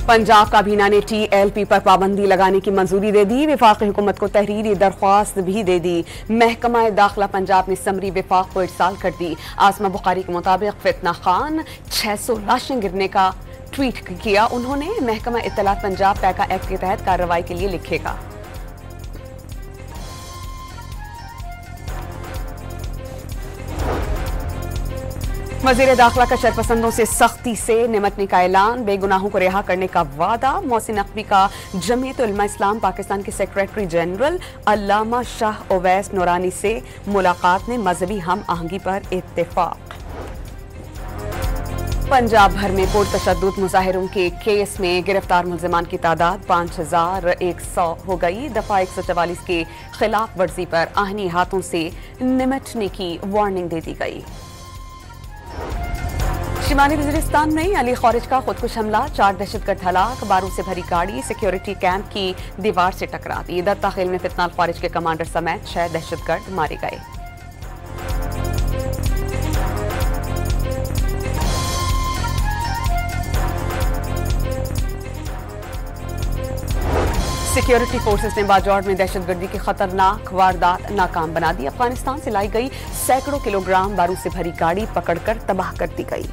पंजाब काबीना ने TLP पर पाबंदी लगाने की मंजूरी दे दी। वफाकी हुकूमत को तहरीरी दरख्वास्त भी दे दी। महकमा दाखिला पंजाब ने समरी वफाक को इरसाल कर दी। आसमा बुखारी के मुताबिक फितना खान 600 लाशें गिरने का ट्वीट किया। उन्होंने महकमा इत्तलात पंजाब पैका एक्ट के तहत कार्रवाई के लिए लिखेगा। वज़ीर दाखिला का शरपसंदों से सख्ती से निमटने का ऐलान। बेगुनाहों को रिहा करने का वादा। मोहसिन नकवी का जमीयत उलमा इस्लाम पाकिस्तान के सेक्रेटरी जनरल अल्लामा शाह ओवैस नूरानी से मुलाकात में मजहबी हम आहंगी पर इत्तेफाक। पंजाब भर में पुरतशद्दुद मुजाहिरों के केस में गिरफ्तार मुल्जिमान की तादाद 5100 हो गई। दफा 144 के खिलाफ वर्जी पर आहनी हाथों से निमटने की वार्निंग दे दी गई। शिमाली वज़ीरिस्तान में अली खौरिज का खुदकुश हमला, 4 दहशतगर्द हलाक। बारूद से भरी गाड़ी सिक्योरिटी कैंप की दीवार से टकरा दी। दत्ता खेल में फितना अल खौरिज के कमांडर समेत 6 दहशतगर्द मारे गए। सिक्योरिटी फोर्सेस ने बाजौर में दहशतगर्दी की खतरनाक वारदात नाकाम बना दी। अफगानिस्तान से लाई गई सैकड़ों किलोग्राम बारूद से भरी गाड़ी पकड़कर तबाह कर दी गई।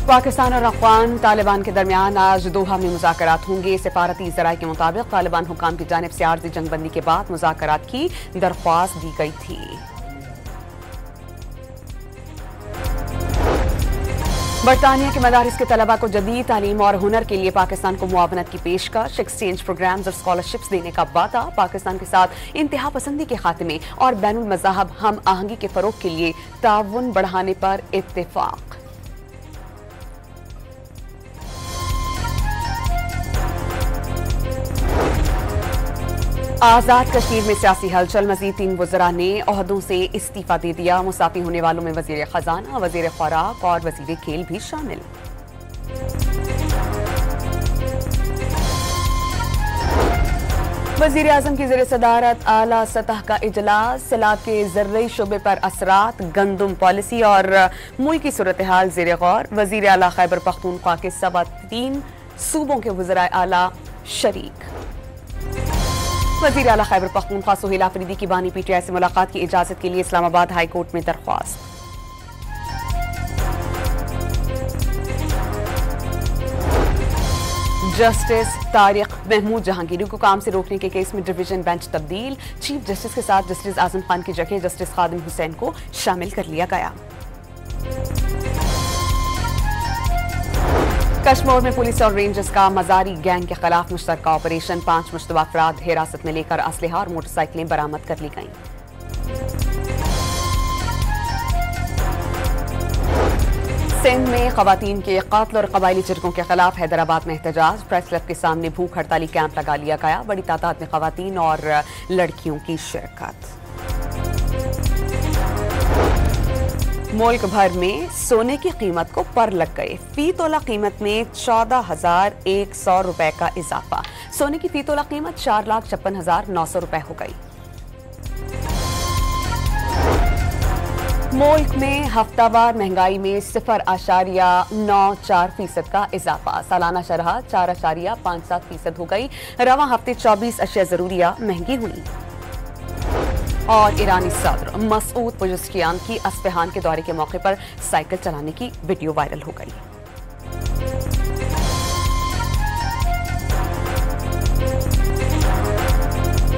पाकिस्तान और अफगान तालिबान के दरमियान आज दोहा में मुज़ाकरात होंगे। सिफारती ज़राए के मुताबिक तालिबान हुकाम की जानिब से आर्जी जंगबंदी के बाद मुज़ाकरात की दरख्वास्त दी गई थी। बरतानिया के मदारिस के तलबा को जदीद तालीम और हुनर के लिए पाकिस्तान को मुआवनत की पेशकश। एक्सचेंज प्रोग्राम्स और स्कॉलरशिप्स देने का वादा। पाकिस्तान के साथ इंतहा पसंदी के खात्मे और बैनुल मज़ाहब हम आहंगी के फरोग के लिए ताउन बढ़ाने पर इत्तेफाक। आजाद कश्मीर में सियासी हलचल। मजीद 3 वज़रा ने ओहदों से इस्तीफा दे दिया। मुसाफी होने वालों में वजीर खजाना, वजीर खुराक और वजीर खेल भी शामिल। वजीर आजम की ज़ेर सदारत आला सतह का इजलास। सैलाब के ज़र्री शोबे पर असरात, गंदम पॉलिसी और मुल्क की सूरत हाल ज़ेर गौर। वजीर आला खैबर पख्तूनख्वा के 3 सूबों के वज़राए आला शरीक। वज़ीर आला खैबर पख्तूनख्वा सुहेल आफरीदी की बानी PTI से मुलाकात की इजाजत के लिए इस्लामाबाद हाई कोर्ट में दरख्वास्त। जस्टिस तारिक महमूद जहांगीरी को काम से रोकने के केस में डिवीजन बेंच तब्दील। चीफ जस्टिस के साथ जस्टिस आजम खान की जगह जस्टिस खादिम हुसैन को शामिल कर लिया गया। कश्मीर में पुलिस और रेंजर्स का मजारी गैंग के खिलाफ मुश्तरका ऑपरेशन। 5 मुश्तबा अफराद हिरासत में लेकर असलहा और मोटरसाइकिलें बरामद कर ली गईं। सिंध में खवातीन के कत्ल और कबायली जिरगों के खिलाफ हैदराबाद में एहतजाज। प्रेस क्लब के सामने भूख हड़ताली कैंप लगा लिया गया। बड़ी तादाद में खवातीन और लड़कियों की शिरकत। मुल्क भर में सोने की कीमत को पर लग गए। फी तोला कीमत में 14,100 रुपए का इजाफा। सोने की फी तोला कीमत 4,56,900 रुपए हो गई। मुल्क में हफ्तावार महंगाई में 0.94% का इजाफा। सालाना शरह 4.57% हो गई। रवा हफ्ते 24 अशिया जरूरिया महंगी हुई। और ईरानी सदर मसूद पेजेश्कियान की अस्फहान के दौरे के मौके पर साइकिल चलाने की वीडियो वायरल हो गई।